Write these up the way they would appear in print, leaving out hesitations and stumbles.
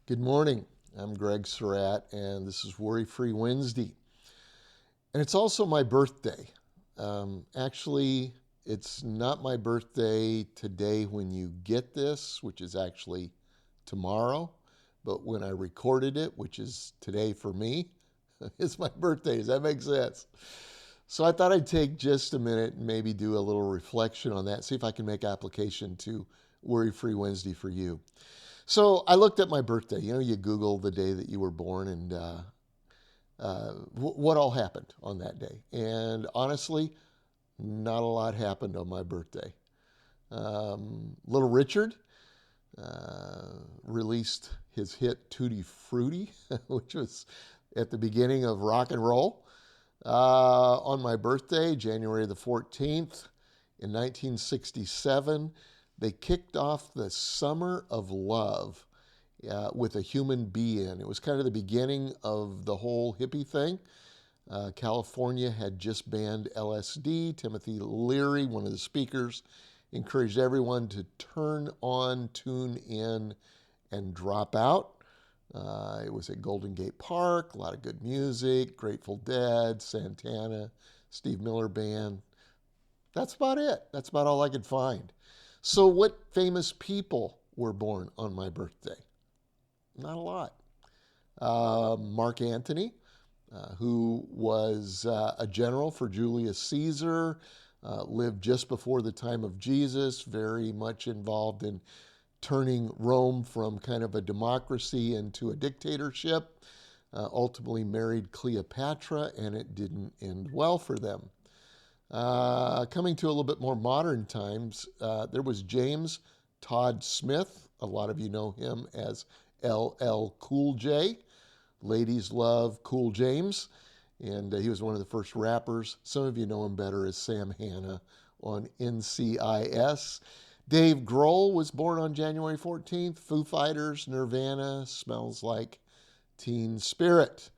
Good morning. I'm Greg Surratt, and this is Worry Free Wednesday. And it's also my birthday. Actually, it's not my birthday today when you get this, which is actually tomorrow, but when I recorded it, which is today for me, it's my birthday. Does that make sense? So I thought I'd take just a minute and maybe do a little reflection on that, see if I can make application to Worry Free Wednesday for you. So I looked at my birthday. You know, you Google the day that you were born and what all happened on that day. And honestly, not a lot happened on my birthday. Little Richard released his hit Tutti Frutti, which was at the beginning of rock and roll. On my birthday, January the 14th, in 1967, they kicked off the Summer of Love with a human bee in. It was kind of the beginning of the whole hippie thing. California had just banned LSD. Timothy Leary, one of the speakers, encouraged everyone to turn on, tune in, and drop out. It was at Golden Gate Park, a lot of good music, Grateful Dead, Santana, Steve Miller Band. That's about it. That's about all I could find. So, what famous people were born on my birthday? Not a lot. Mark Antony, who was a general for Julius Caesar, lived just before the time of Jesus, very much involved in turning Rome from kind of a democracy into a dictatorship. Ultimately married Cleopatra, and it didn't end well for them. Coming to a little bit more modern times, there was James Todd Smith. A lot of you know him as LL Cool J. Ladies love Cool James. And he was one of the first rappers. Some of you know him better as Sam Hanna on NCIS. Dave Grohl was born on January 14th. Foo Fighters, Nirvana, Smells Like Teen Spirit.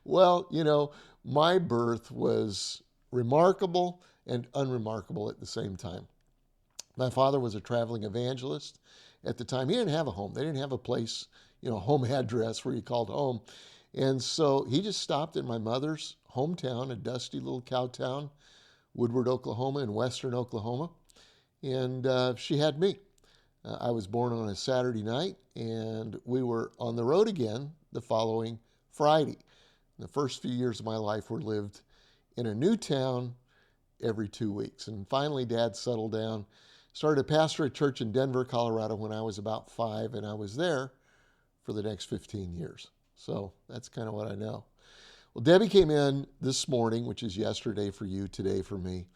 Well, you know, my birth was remarkable and unremarkable at the same time. My father was a traveling evangelist at the time. He didn't have a home. They didn't have a place, you know, home address where you called home. And so he just stopped in my mother's hometown, a dusty little cow town, Woodward, Oklahoma, in western Oklahoma. And she had me. I was born on a Saturday night, and we were on the road again the following Friday. The first few years of my life were lived in a new town every 2 weeks. And finally, Dad settled down, started to pastor a church in Denver, Colorado when I was about 5, and I was there for the next 15 years. So that's kind of what I know. Well, Debbie came in this morning, which is yesterday for you, today for me.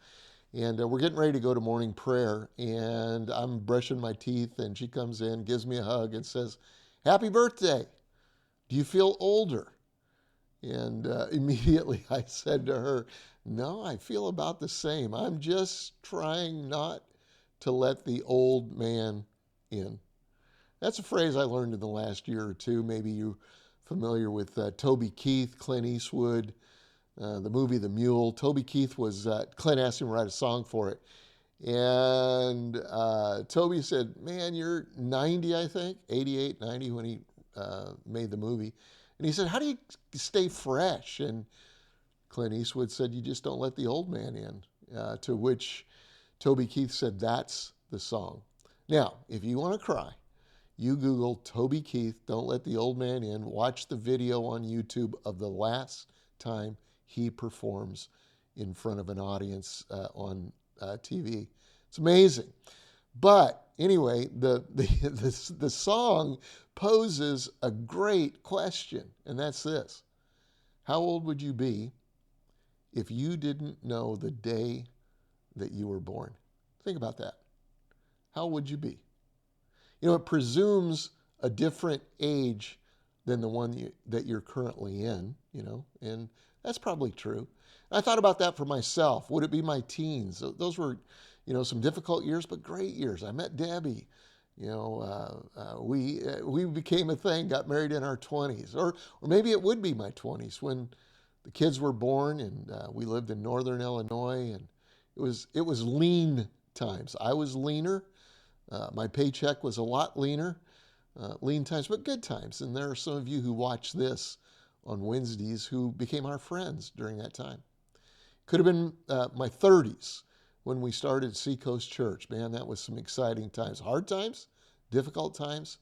And we're getting ready to go to morning prayer. And I'm brushing my teeth, and she comes in, gives me a hug, and says, "Happy birthday. Do you feel older?" And immediately I said to her, "No, I feel about the same. I'm just trying not to let the old man in." That's a phrase I learned in the last year or two. Maybe you're familiar with Toby Keith, Clint Eastwood, the movie The Mule. Toby Keith was, Clint asked him to write a song for it. And Toby said, "Man, you're 90, I think, 88, 90 when he made the movie." And he said, "How do you stay fresh?" And Clint Eastwood said, "You just don't let the old man in." To which Toby Keith said, "That's the song." Now, if you want to cry, you Google Toby Keith, "Don't Let the Old Man In." Watch the video on YouTube of the last time he performs in front of an audience on TV. It's amazing. But anyway, the song poses a great question, and that's this: how old would you be if you didn't know the day that you were born? Think about that. How would you be? You know, it presumes a different age than the one that you're currently in, you know, and that's probably true. I thought about that for myself. Would it be my teens? Those were, you know, some difficult years, but great years. I met Debbie. You know, we became a thing, got married in our 20s. Or maybe it would be my 20s when the kids were born, and we lived in northern Illinois, and it was lean times. I was leaner. My paycheck was a lot leaner. lean times, but good times. And there are some of you who watch this on Wednesdays who became our friends during that time. Could have been my 30s when we started Seacoast Church. Man, that was some exciting times. Hard times, difficult times,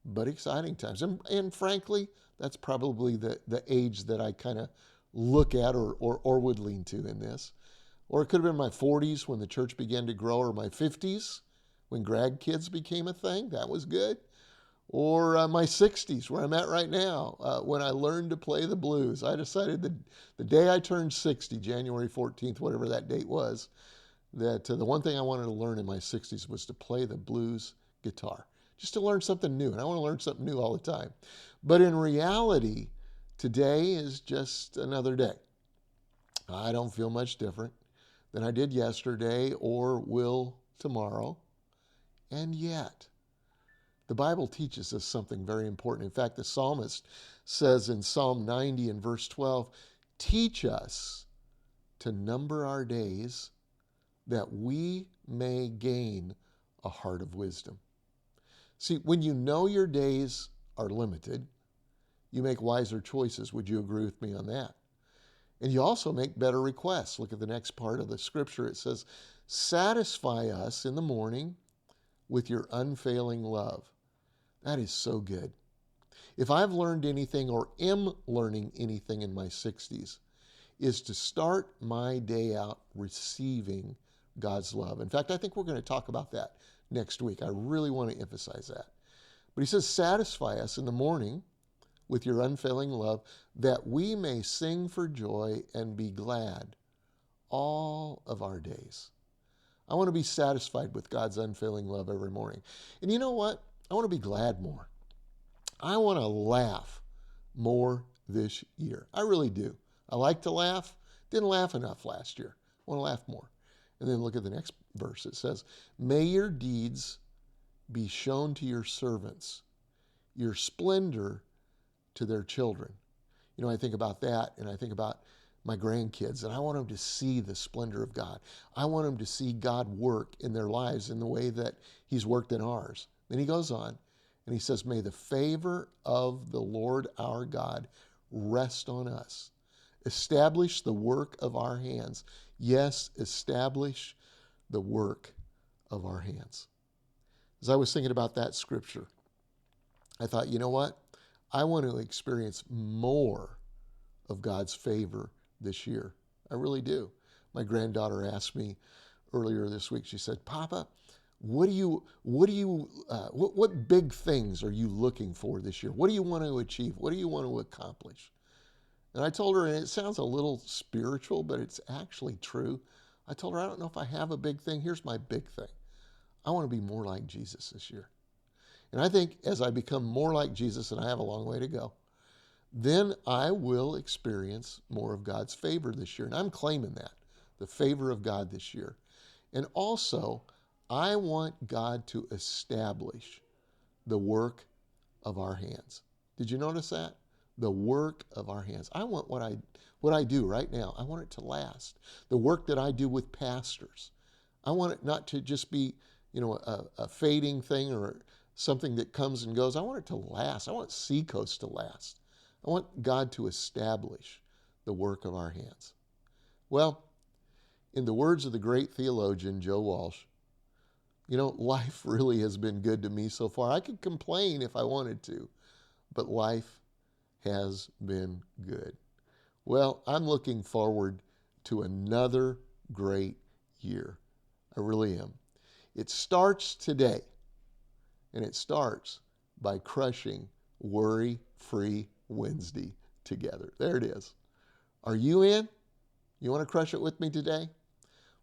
but exciting times. And frankly, that's probably the age that I kind of look at or would lean to in this. Or it could have been my 40s when the church began to grow, or my 50s when grandkids became a thing. That was good. Or my 60s, where I'm at right now, when I learned to play the blues. I decided that the day I turned 60, January 14th, whatever that date was, that the one thing I wanted to learn in my 60s was to play the blues guitar, just to learn something new. And I want to learn something new all the time. But in reality, today is just another day. I don't feel much different than I did yesterday or will tomorrow. And yet, the Bible teaches us something very important. In fact, the psalmist says in Psalm 90 and verse 12, "Teach us to number our days that we may gain a heart of wisdom." See, when you know your days are limited, you make wiser choices. Would you agree with me on that? And you also make better requests. Look at the next part of the scripture. It says, "Satisfy us in the morning with your unfailing love." That is so good. If I've learned anything or am learning anything in my 60s, is to start my day out receiving God's love. In fact, I think we're going to talk about that next week. I really want to emphasize that. But he says, "Satisfy us in the morning with your unfailing love, that we may sing for joy and be glad all of our days." I want to be satisfied with God's unfailing love every morning. And you know what? I want to be glad more. I want to laugh more this year. I really do. I like to laugh. Didn't laugh enough last year. I want to laugh more. And then look at the next verse. It says, "May your deeds be shown to your servants, your splendor to their children." You know, I think about that, and I think about my grandkids, and I want them to see the splendor of God. I want them to see God work in their lives in the way that he's worked in ours. Then he goes on, and he says, "May the favor of the Lord our God rest on us. Establish the work of our hands." Yes, establish the work of our hands. As I was thinking about that scripture, I thought, you know what? I want to experience more of God's favor this year. I really do. My granddaughter asked me earlier this week, she said, "Papa, what big things are you looking for this year? What do you want to achieve? What do you want to accomplish?" And I told her, and it sounds a little spiritual, but it's actually true. I told her, I don't know if I have a big thing. Here's my big thing. I want to be more like Jesus this year. And I think as I become more like Jesus, and I have a long way to go, then I will experience more of God's favor this year. And I'm claiming that, the favor of God this year. And also, I want God to establish the work of our hands. Did you notice that? The work of our hands. I want what I do right now, I want it to last. The work that I do with pastors, I want it not to just be, a fading thing or something that comes and goes. I want it to last. I want Seacoast to last. I want God to establish the work of our hands. Well, in the words of the great theologian Joe Walsh, life really has been good to me so far. I could complain if I wanted to, but life has been good. Well, I'm looking forward to another great year. I really am. It starts today, and it starts by crushing Worry-Free Wednesday together. There it is. Are you in? You want to crush it with me today?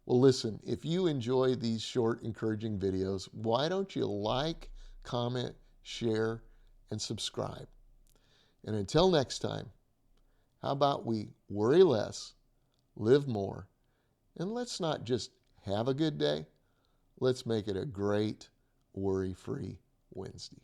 Well, listen, if you enjoy these short, encouraging videos, why don't you like, comment, share, and subscribe? And until next time, how about we worry less, live more, and let's not just have a good day. Let's make it a great worry-free Wednesday.